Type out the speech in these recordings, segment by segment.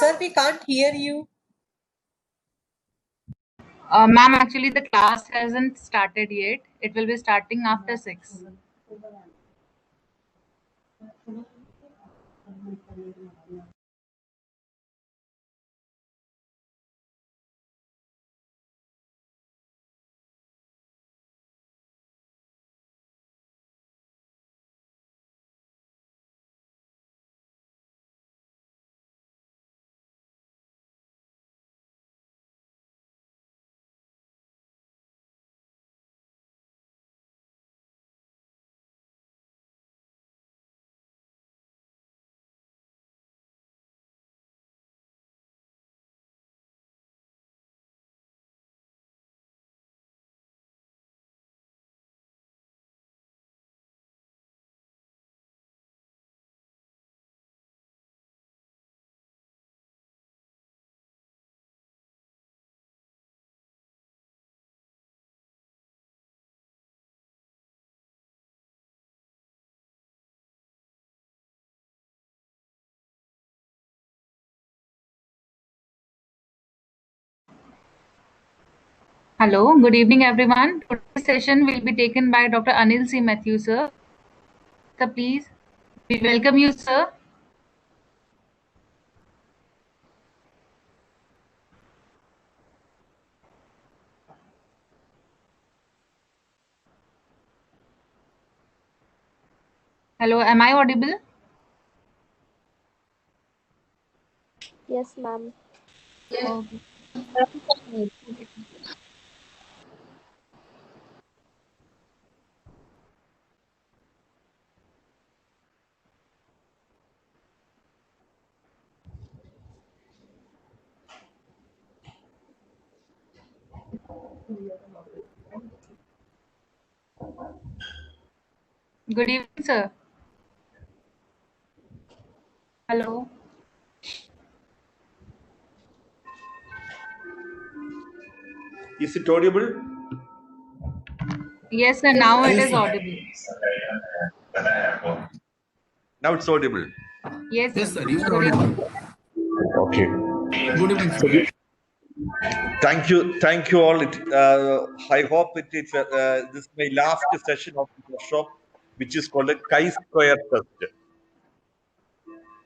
Sir, we can't hear you. Ma'am, actually the class hasn't started yet. It will be starting after 6. Hello, good evening everyone. Today's session will be taken by Dr. Anil C. Matthew, sir. Sir, please. We welcome you, sir. Hello, am I audible? Yes, ma'am. Okay. Good evening, sir. Hello. Is it audible? Yes, sir. Now it is audible. Now it's audible. Yes, Yes, sir. sir. You are Good evening. audible. Okay. Good evening, sir. Thank you all. I hope this is my last session of the workshop, which is called a chi-square test.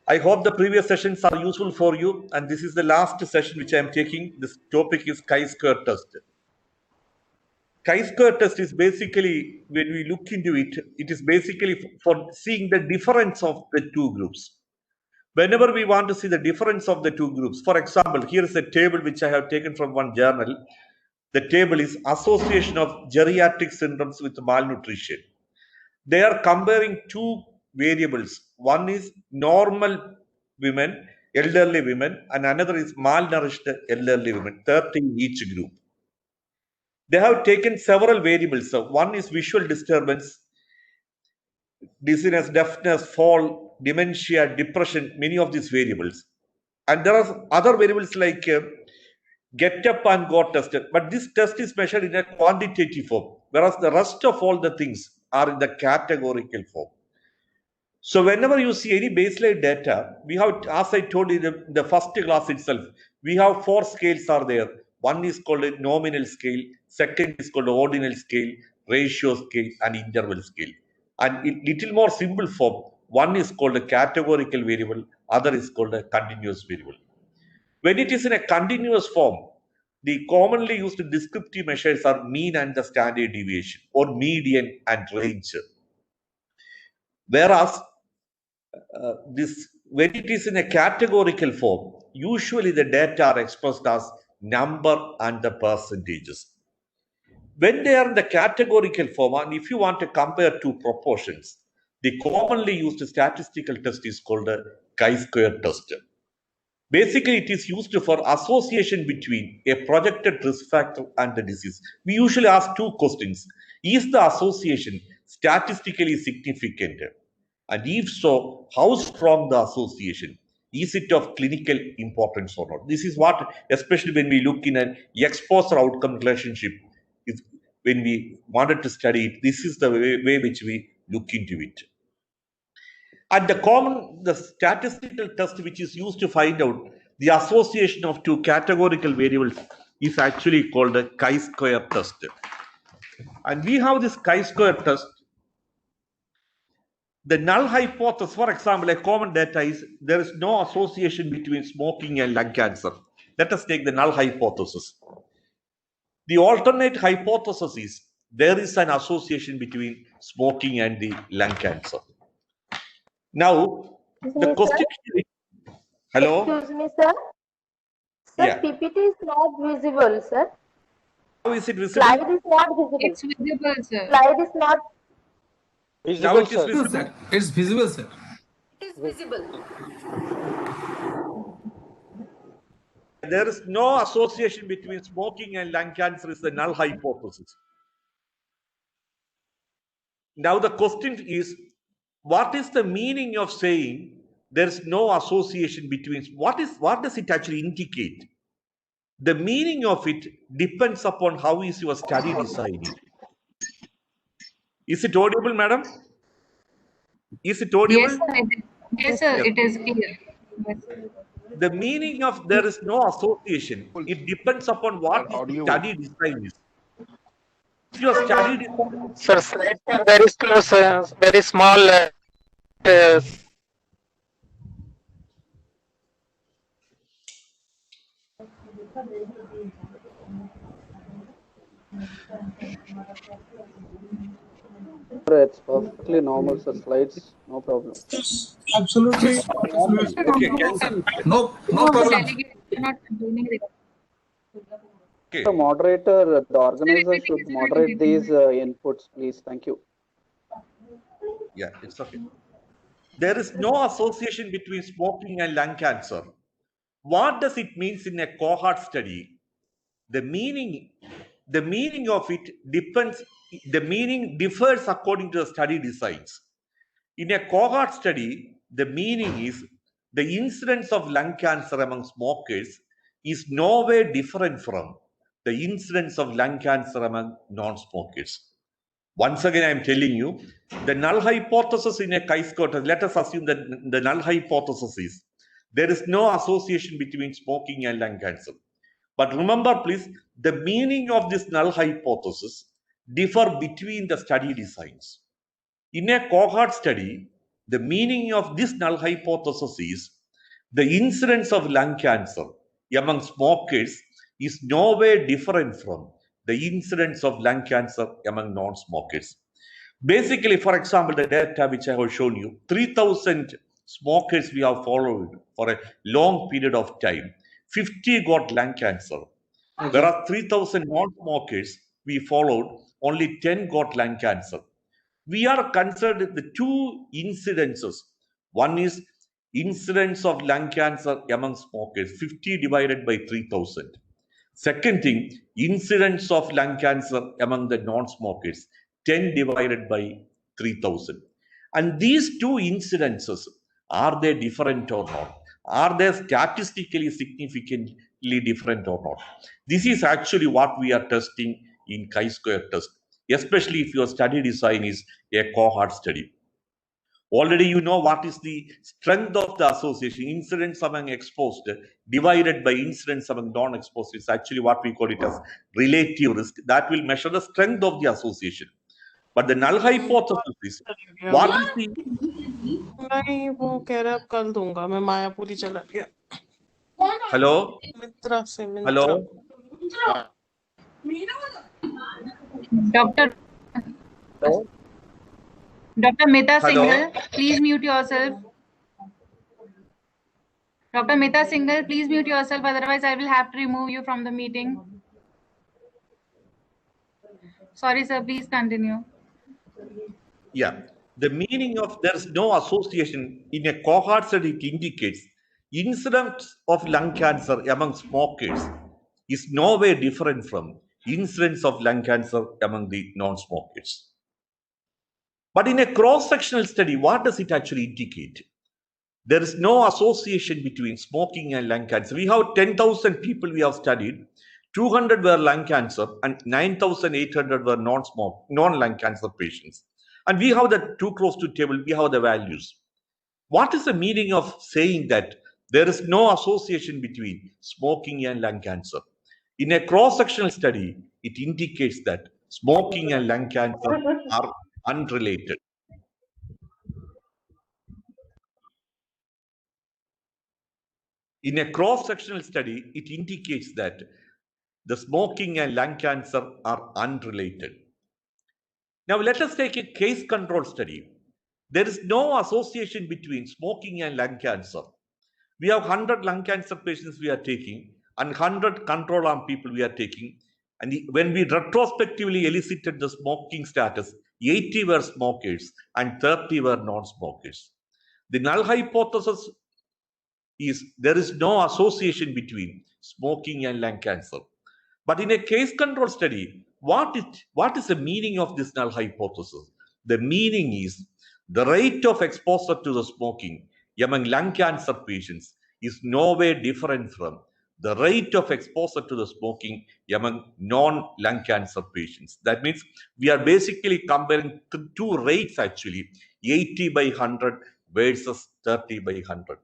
I hope the previous sessions are useful for you, and this is the last session which I am taking. This topic is chi-square test. Chi-square test is basically, when we look into it, it is basically for seeing the difference of the two groups. Whenever we want to see the difference of the two groups, for example, here is a table which I have taken from one journal. The table is Association of Geriatric Syndromes with Malnutrition. They are comparing two variables. One is normal women, elderly women, and another is malnourished elderly women, 30 in each group. They have taken several variables. So one is visual disturbance, dizziness, deafness, fall, dementia, depression, many of these variables. And there are other variables like get up and go tested. But this test is measured in a quantitative form, whereas the rest of all the things are in the categorical form. So whenever you see any baseline data, we have, as I told you in the first class itself, we have 4 scales are there. One is called a nominal scale, second is called ordinal scale, ratio scale, and interval scale. And in little more simple form, one is called a categorical variable, other is called a continuous variable. When it is in a continuous form, the commonly used descriptive measures are mean and the standard deviation, or median and range. Whereas when it is in a categorical form, usually the data are expressed as number and the percentages. When they are in the categorical form, and if you want to compare two proportions, the commonly used statistical test is called a chi-square test. Basically, it is used for association between a projected risk factor and the disease. We usually ask two questions. Is the association statistically significant? And if so, how strong the association? Is it of clinical importance or not? This is what, especially when we look in an exposure outcome relationship, when we wanted to study it, this is the way which we look into it. And the statistical test which is used to find out the association of two categorical variables is actually called a chi-square test. And we have this chi-square test. The null hypothesis, for example, a common data is there is no association between smoking and lung cancer. Let us take the null hypothesis. The alternate hypothesis is there is an association between smoking and the lung cancer. Now, the question is, hello? Excuse me, sir. Sir, Yeah. PPT is not visible, sir. How is it visible? Slide is not visible. It's visible, sir. Slide is not. Now it is Visible, visible. sir. It's visible, sir. It is visible. There is no association between smoking and lung cancer is the null hypothesis. Now the question is, what is the meaning of saying there is no association between, what does it actually indicate? The meaning of it depends upon how is your study designed. Is it audible, madam? Is it audible? Yes, sir. Yes, sir. It is clear. Yes. The meaning of there is no association, it depends upon what the study design is. If your study design, Sir, slides are very close, very small. It's perfectly normal, sir. Slides, no problem. Absolutely. okay, No problem. Delegate not complaining. okay. The moderator, the organizer should moderate these inputs, please. Thank you. Yeah, it's okay. There is no association between smoking and lung cancer. What does it mean in a cohort study? The meaning of it depends, the meaning differs according to the study designs. In a cohort study, the meaning is the incidence of lung cancer among smokers is no way different from the incidence of lung cancer among non-smokers. Once again, I am telling you, the null hypothesis in a chi-square test, let us assume that the null hypothesis is there is no association between smoking and lung cancer. But remember, please, the meaning of this null hypothesis differ between the study designs. In a cohort study, the meaning of this null hypothesis is the incidence of lung cancer among smokers is no way different from the incidence of lung cancer among non-smokers. Basically, for example, the data which I have shown you, 3,000 smokers we have followed for a long period of time. 50 got lung cancer. There are 3,000 non-smokers we followed, only 10 got lung cancer. We are considered the two incidences. One is incidence of lung cancer among smokers, 50 divided by 3,000. Second thing, incidence of lung cancer among the non-smokers, 10 divided by 3,000. And these two incidences, are they different or not? Are they statistically significantly different or not? This is actually what we are testing in chi-square test, especially if your study design is a cohort study. Already you know what is the strength of the association. Incidence among exposed divided by incidence among non-exposed is actually what we call it as relative risk. That will measure the strength of the association. But the null hypothesis is what is the नहीं वो कह रहा है अब कल दूंगा मैं मायापुरी चला गया hello मित्रा से मित्रा hello Dr. Hello? Dr. Mehta Hello? Singhal, please mute yourself. Dr. Mehta Singhal, please mute yourself, otherwise I will have to remove you from the meeting. Sorry, sir, please continue. Yeah, the meaning of there is no association in a cohort study, it indicates incidence of lung cancer among smokers is no way different from incidence of lung cancer among the non-smokers. But in a cross-sectional study, what does it actually indicate? There is no association between smoking and lung cancer. We have 10,000 people we have studied. 200 were lung cancer and 9,800 were non-lung cancer patients. And we have the two close to table, we have the values. What is the meaning of saying that there is no association between smoking and lung cancer? In a cross-sectional study, it indicates that smoking and lung cancer are unrelated. In a cross-sectional study, it indicates that the smoking and lung cancer are unrelated. Now, let us take a case control study. There is no association between smoking and lung cancer. We have 100 lung cancer patients we are taking and 100 control arm people we are taking. And when we retrospectively elicited the smoking status, 80 were smokers and 30 were non-smokers. The null hypothesis is there is no association between smoking and lung cancer. But in a case control study, what is the meaning of this null hypothesis? The meaning is the rate of exposure to the smoking among lung cancer patients is no way different from the rate of exposure to the smoking among non-lung cancer patients. That means we are basically comparing two rates actually, 80 by 100 versus 30 by 100.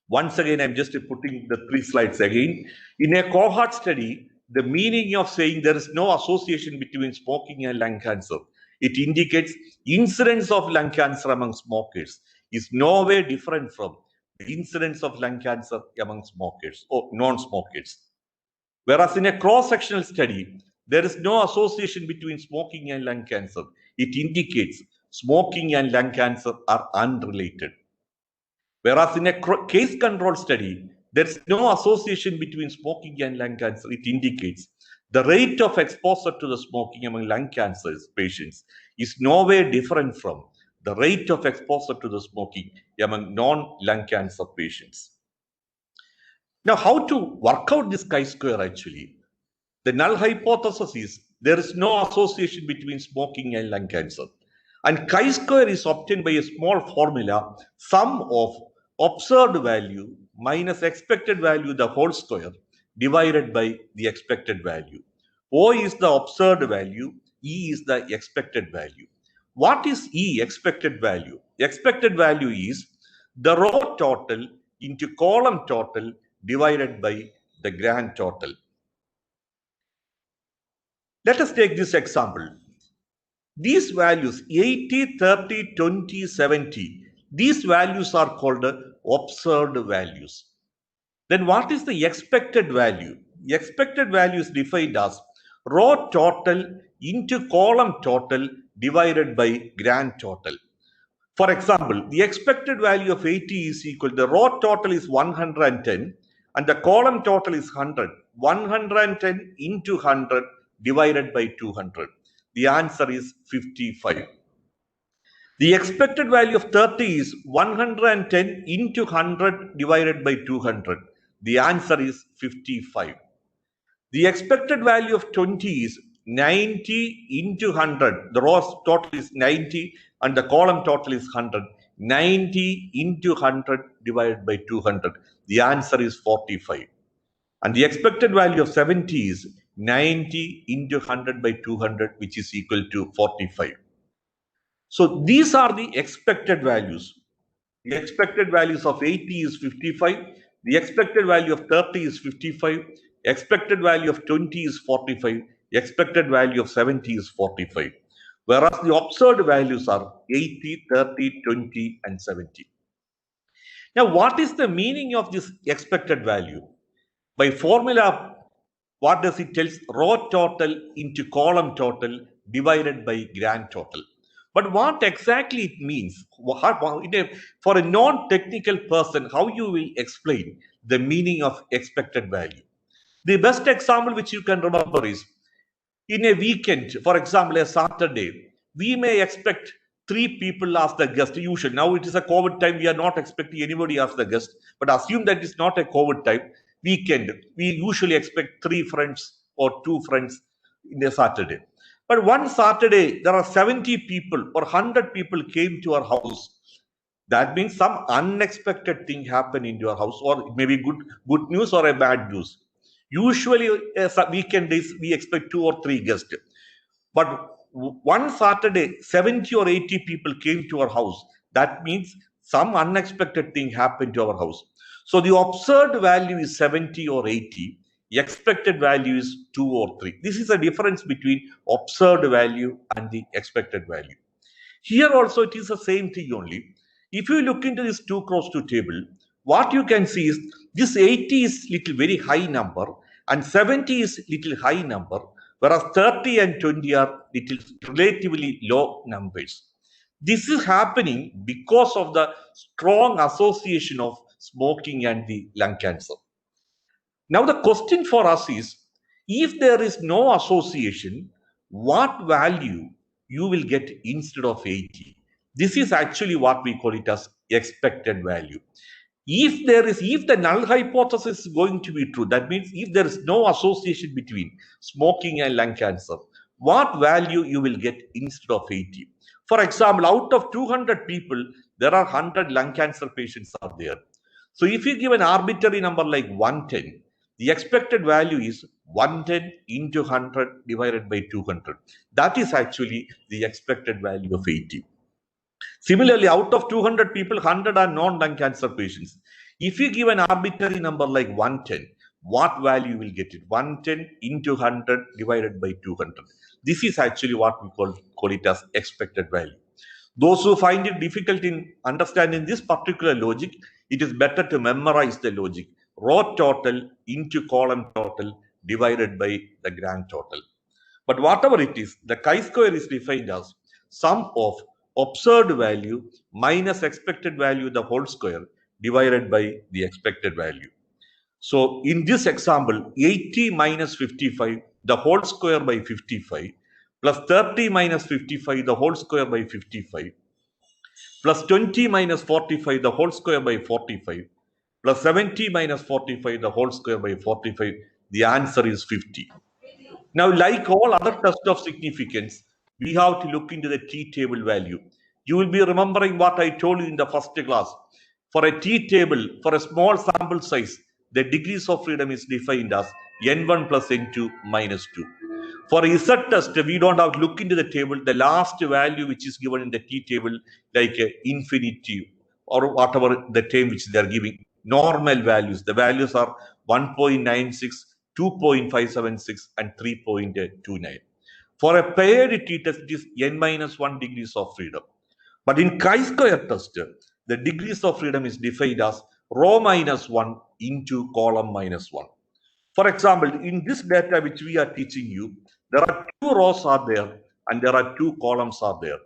Once again, I'm just putting the 3 slides again. In a cohort study, the meaning of saying there is no association between smoking and lung cancer, it indicates incidence of lung cancer among smokers is no way different from the incidence of lung cancer among smokers or non-smokers. Whereas in a cross-sectional study, there is no association between smoking and lung cancer. It indicates smoking and lung cancer are unrelated. Whereas in a case control study, there is no association between smoking and lung cancer. It indicates the rate of exposure to the smoking among lung cancer patients is no way different from the rate of exposure to the smoking among non-lung cancer patients. Now, how to work out this chi-square actually? The null hypothesis is there is no association between smoking and lung cancer. And chi-square is obtained by a small formula, sum of observed value minus expected value the whole square divided by the expected value. O is the observed value, E is the expected value. What is E, expected value? Expected value is the row total into column total divided by the grand total. Let us take this example. These values 80, 30, 20, 70, these values are called observed values. Then what is the expected value? The expected value is defined as row total into column total divided by grand total. For example, the expected value of 80 is equal to the row total is 110 and the column total is 100. 110 into 100 divided by 200. The answer is 55. The expected value of 30 is 110 into 100 divided by 200. The answer is 55. The expected value of 20 is 90 into 100. The row total is 90 and the column total is 100. 90 into 100 divided by 200. The answer is 45. And the expected value of 70 is 90 into 100 by 200, which is equal to 45. So these are the expected values. The expected values of 80 is 55. The expected value of 30 is 55. Expected value of 20 is 45. Expected value of 70 is 45. Whereas the observed values are 80, 30, 20, and 70. Now, what is the meaning of this expected value? By formula, what does it tell? Row total into column total divided by grand total. But what exactly it means? For a non-technical person, how you will explain the meaning of expected value? The best example which you can remember is in a weekend, for example, a Saturday, we may expect 3 people as the guest. Usually, now it is a COVID time, we are not expecting anybody as the guest. But assume that it's not a COVID time, weekend, we usually expect 3 friends or 2 friends in a Saturday. But one Saturday, there are 70 people or 100 people came to our house. That means some unexpected thing happened in your house, or maybe good news or a bad news. Usually, weekend days, we expect 2 or 3 guests. But one Saturday, 70 or 80 people came to our house. That means some unexpected thing happened to our house. So the observed value is 70 or 80. The expected value is 2 or 3. This is a difference between observed value and the expected value. Here also it is the same thing only. If you look into this 2 cross 2 table, what you can see is this 80 is little very high number and 70 is little high number, whereas 30 and 20 are little relatively low numbers. This is happening because of the strong association of smoking and the lung cancer. Now the question for us is, if there is no association, what value you will get instead of 80? This is actually what we call it as expected value. If the null hypothesis is going to be true, that means if there is no association between smoking and lung cancer, what value you will get instead of 80? For example, out of 200 people, there are 100 lung cancer patients are there. So if you give an arbitrary number like 110, the expected value is 110 into 100 divided by 200. That is actually the expected value of 80. Similarly, out of 200 people, 100 are non-lung cancer patients. If you give an arbitrary number like 110, what value will get it? 110 into 100 divided by 200. This is actually what we call it as expected value. Those who find it difficult in understanding this particular logic, it is better to memorize the logic. Row total into column total divided by the grand total. But whatever it is, the chi-square is defined as sum of observed value minus expected value the whole square divided by the expected value. So in this example, 80 minus 55 the whole square by 55 plus 30 minus 55 the whole square by 55 plus 20 minus 45 the whole square by 45 plus 70 minus 45 the whole square by 45, the answer is 50. Now, like all other tests of significance, we have to look into the t-table value. You will be remembering what I told you in the first class. For a t-table, for a small sample size, the degrees of freedom is defined as n1 plus n2 minus 2. For a Z test, we don't have to look into the table. The last value which is given in the t-table, like infinity or whatever the term which they are giving, normal values. The values are 1.96, 2.576 and 3.29. For a paired t-test, it is n-1 degrees of freedom. But in chi-square test, the degrees of freedom is defined as row minus 1 into column minus 1. For example, in this data which we are teaching you, there are 2 rows are there and there are 2 columns are there.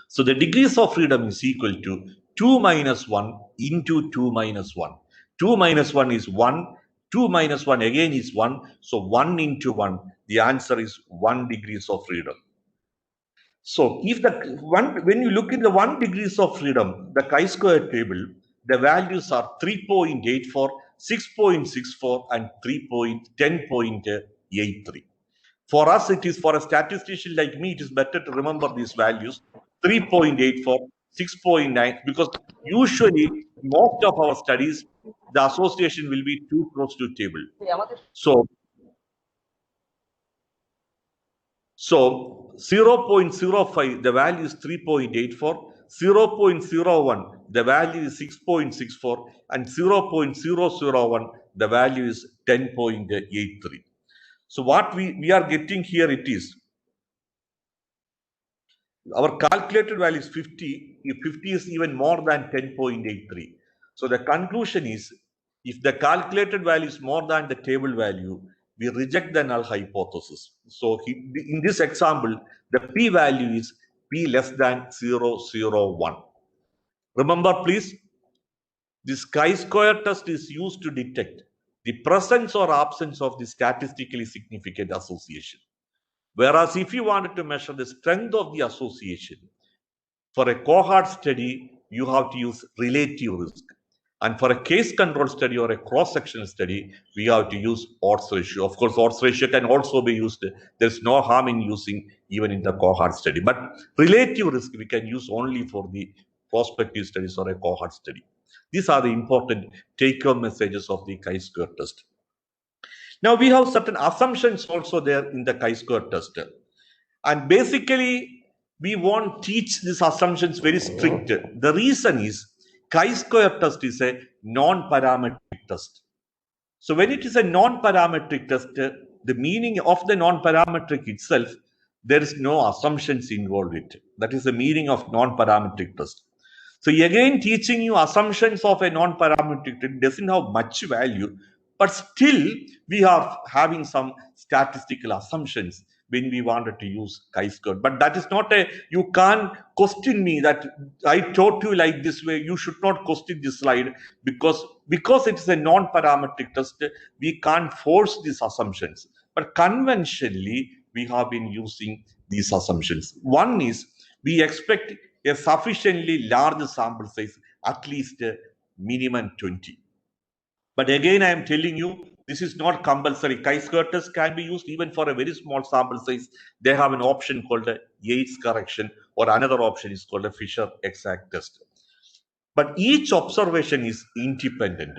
So the degrees of freedom is equal to 2 minus 1 into 2 minus 1. 2 minus 1 is 1. 2 minus 1 again is 1. So 1 into 1, the answer is 1 degrees of freedom. So if when you look in the 1 degrees of freedom, the chi-square table, the values are 3.84, 6.64 and 10.83. For us, it is for a statistician like me, it is better to remember these values, 3.84, 6.9, because usually most of our studies, the association will be 2 cross 2 table. So So 0.05, the value is 3.84, 0.01, the value is 6.64, and 0.001, the value is 10.83. So what we are getting here, it is our calculated value is 50. If 50 is even more than 10.83. So the conclusion is, if the calculated value is more than the table value, we reject the null hypothesis. So in this example, the p-value is p less than 0.001. Remember, please, this chi-square test is used to detect the presence or absence of the statistically significant association. Whereas if you wanted to measure the strength of the association, for a cohort study, you have to use relative risk. And for a case control study or a cross-sectional study, we have to use odds ratio. Of course, odds ratio can also be used. There's no harm in using even in the cohort study. But relative risk we can use only for the prospective studies or a cohort study. These are the important take-home messages of the chi-square test. Now, we have certain assumptions also there in the chi-square test. And basically, we won't teach these assumptions very strict. The reason is chi-square test is a non-parametric test. So when it is a non-parametric test, the meaning of the non-parametric itself, there is no assumptions involved in it. That is the meaning of non-parametric test. So again, teaching you assumptions of a non-parametric test doesn't have much value, but still we are having some statistical assumptions when we wanted to use chi-square. But that is not you can't question me that I taught you like this way. You should not question this slide because it is a non-parametric test. We can't force these assumptions. But conventionally, we have been using these assumptions. One is we expect a sufficiently large sample size, at least minimum 20. But again, I am telling you, this is not compulsory. Chi-square test can be used even for a very small sample size. They have an option called a Yates correction, or another option is called a Fisher exact test. But each observation is independent.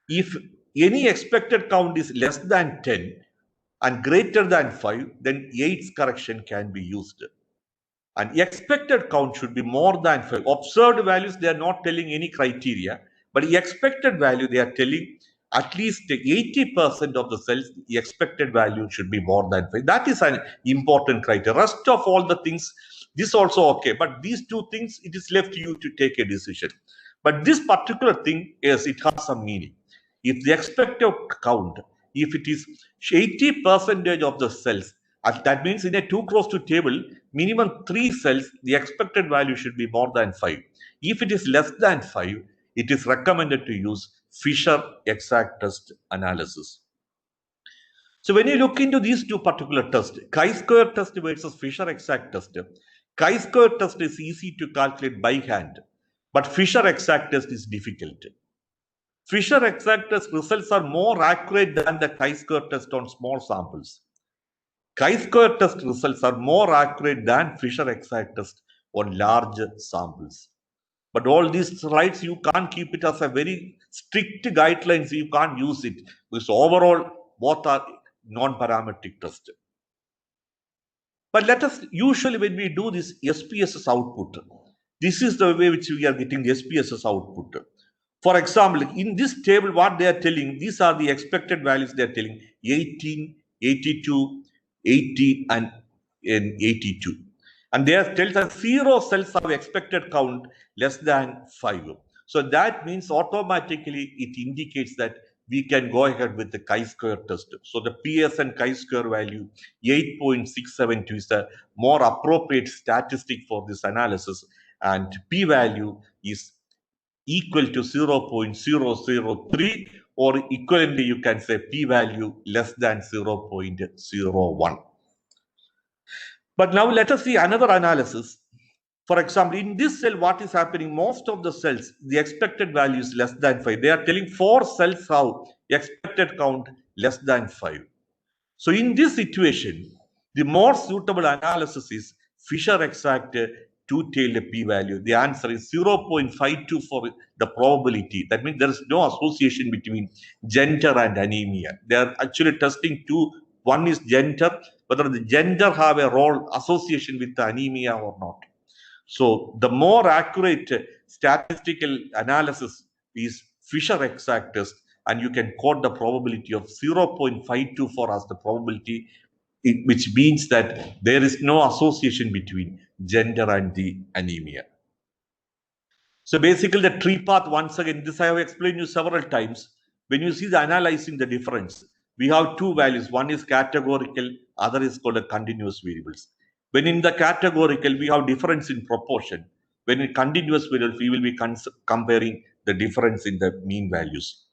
If any expected count is less than 10 and greater than 5, then Yates correction can be used. And expected count should be more than 5. Observed values, they are not telling any criteria. But the expected value, they are telling at least 80% of the cells, the expected value should be more than 5. That is an important criteria. Rest of all the things, this also okay. But these two things, it is left to you to take a decision. But this particular thing, yes, it has some meaning. If the expected count, if it is 80% of the cells, that means in a 2 cross 2 table, minimum 3 cells, the expected value should be more than 5. If it is less than 5, it is recommended to use Fisher exact test analysis. So when you look into these two particular tests, chi-square test versus Fisher exact test, chi-square test is easy to calculate by hand, but Fisher exact test is difficult. Fisher exact test results are more accurate than the chi-square test on small samples. Chi-square test results are more accurate than Fisher exact test on large samples. But all these slides, you can't keep it as a very strict guidelines. You can't use it because overall, both are non-parametric test. But let us, usually when we do this SPSS output, this is the way which we are getting the SPSS output. For example, in this table, what they are telling, these are the expected values they are telling, 18, 82, 80, and 82. And they are telling us 0 cells have expected count less than 5. So that means automatically it indicates that we can go ahead with the chi-square test. So the PSN chi-square value 8.672 is the more appropriate statistic for this analysis, and p-value is equal to 0.003, or equivalently you can say p-value less than 0.01. But now let us see another analysis. For example, in this cell, what is happening? Most of the cells, the expected value is less than 5. They are telling 4 cells have expected count less than 5. So in this situation, the more suitable analysis is Fisher exact two-tailed p-value. The answer is 0.52 for the probability. That means there is no association between gender and anemia. They are actually testing two. One is gender, whether the gender have a role association with the anemia or not. So the more accurate statistical analysis is Fisher exact test, and you can quote the probability of 0.524 as the probability, which means that there is no association between gender and the anemia. So basically the tree path, once again, this I have explained you several times. When you see the analyzing the difference, we have two values. One is categorical, other is called a continuous variables. When in the categorical, we have difference in proportion. When in continuous variables, we will be comparing the difference in the mean values.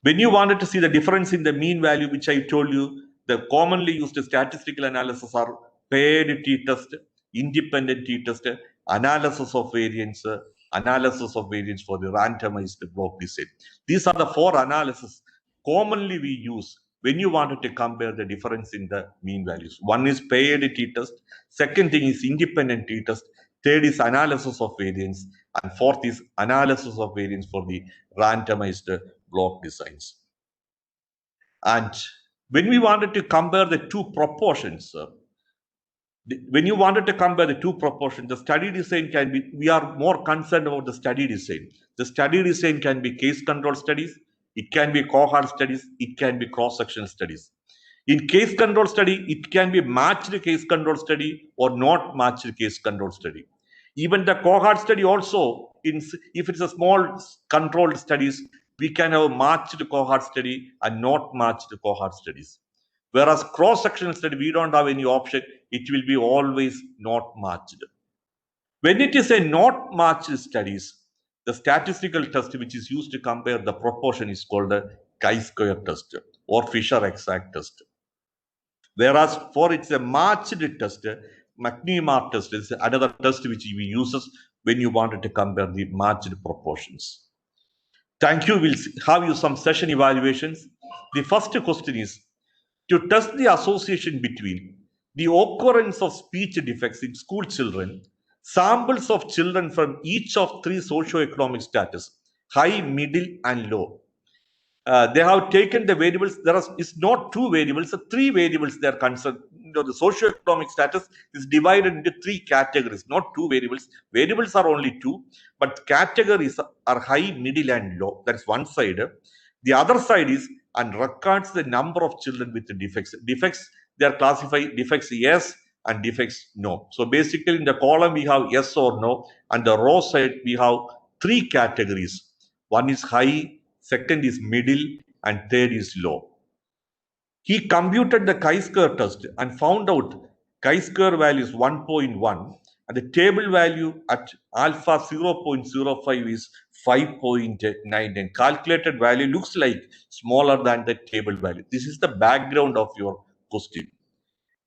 When you wanted to see the difference in the mean value, which I told you, the commonly used statistical analysis are paired t-test, independent t-test, analysis of variance for the randomized block design. These are the four analyses commonly we use when you wanted to compare the difference in the mean values. One is paired t-test, second thing is independent t-test, third is analysis of variance, and fourth is analysis of variance for the randomized block designs. And when we wanted to compare the two proportions, when you wanted to compare the two proportions, the study design can be, we are more concerned about the study design. The study design can be case control studies, it can be cohort studies, it can be cross-sectional studies. In case control study, it can be matched case control study or not matched case control study. Even the cohort study also, if it's a small controlled studies, we can have matched cohort study and not matched cohort studies. Whereas cross-sectional study, we don't have any option. It will be always not matched. When it is a not matched studies, the statistical test which is used to compare the proportion is called a chi-square test or Fisher exact test. Whereas for it's a matched test, McNemark test is another test which we uses when you wanted to compare the matched proportions. Thank you. We'll have you some session evaluations. The first question is to test the association between the occurrence of speech defects in school children, samples of children from each of three socioeconomic status, high, middle, and low. They have taken the variables. There is not two variables, three variables they are concerned. The socioeconomic status is divided into three categories, not two variables. Variables are only two, but categories are high, middle, and low. That's one side. The other side is and records the number of children with the defects. Defects, they are classified defects yes and defects no. So basically in the column we have yes or no, and the row side we have three categories. One is high, second is middle, and third is low. He computed the chi-square test and found out chi-square value is 1.1 and the table value at alpha 0.05 is 5.9 and calculated value looks like smaller than the table value. This is the background of your question.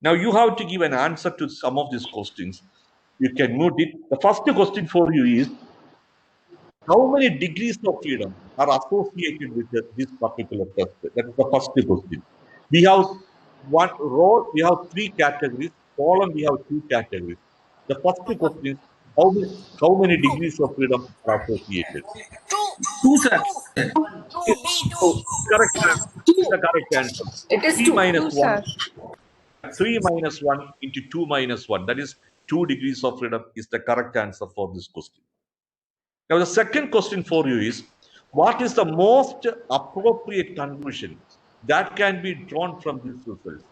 Now you have to give an answer to some of these questions. You can note it. The first question for you is, how many degrees of freedom are associated with this particular test? That is the first question. We have one row, we have three categories. Column, we have two categories. The first question is, how many degrees of freedom are associated? Two, sir. So, correct answer. The correct answer. It is 3 2. minus 1. 3 minus 1 into 2 minus 1. That is 2 degrees of freedom is the correct answer for this question. Now, the second question for you is, what is the most appropriate conclusion that can be drawn from these results?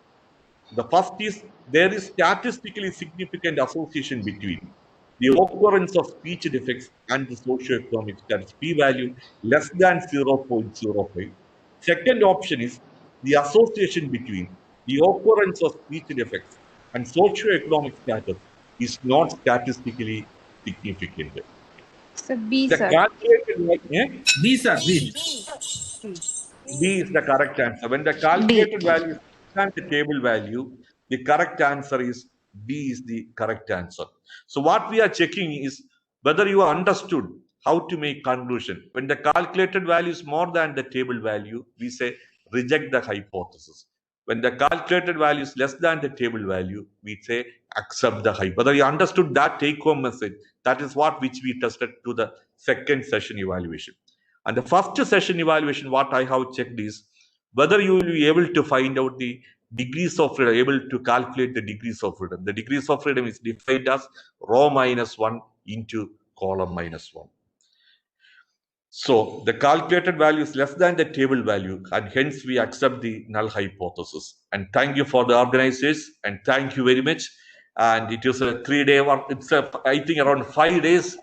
The first is, there is statistically significant association between the occurrence of speech defects and the socioeconomic status, p-value less than 0.05. Second option is, the association between the occurrence of speech defects and socioeconomic status is not statistically significant. Sir, B, The sir. calculated B, sir. B. B is the correct answer. When the calculated value is than the table value, the correct answer is B is the correct answer. So what we are checking is whether you understood how to make conclusion. When the calculated value is more than the table value, we say reject the hypothesis. When the calculated value is less than the table value, we say accept the hypothesis. Whether you understood that take-home message, that is what which we tested to the second session evaluation. And the first session evaluation, what I have checked is whether you will be able to find out the degrees of freedom, able to calculate the degrees of freedom. The degrees of freedom is defined as row minus 1 into column minus 1. So the calculated value is less than the table value, and hence we accept the null hypothesis. And thank you for the organizers, and thank you very much. And it is a 3-day work. It's I think around 5 days.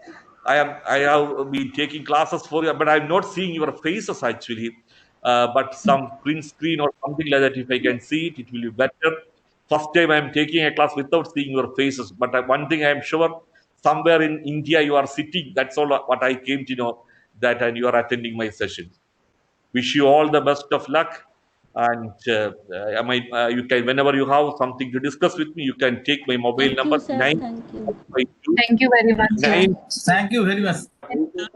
I have been taking classes for you, but I'm not seeing your faces actually. But some print screen or something like that, if I can see it, it will be better. First time I'm taking a class without seeing your faces. But one thing I'm sure, somewhere in India you are sitting. That's all what I came to know, that and you are attending my session. Wish you all the best of luck. And you can, whenever you have something to discuss with me, you can take my mobile Thank number you, sir. 952 Thank you very much, sir. 9. Thank you very much. Thank you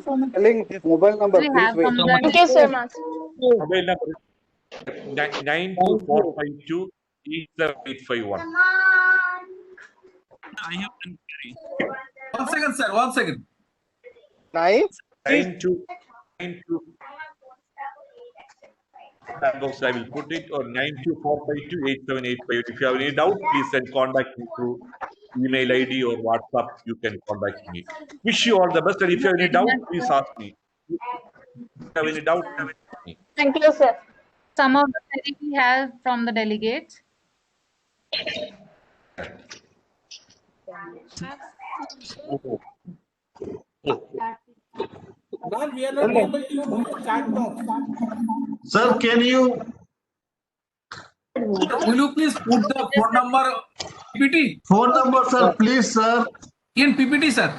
so much. Telling mobile number, We please have wait. from the Thank you so much. Mobile number 92452 87851. One second, sir. 1 second. 9292. That box I will put it, or 92452 87858. If you have any doubt, please send contact me through email ID or WhatsApp. You can contact me. Wish you all the best, and if you have any doubt, please ask me. If you have any doubt, please ask me. Thank you, sir. some of the query we have from the delegates. We are not able to use the chat box. Sir, can you? Will you please put the phone number PPT? Phone number, sir, please, sir. In PPT, sir.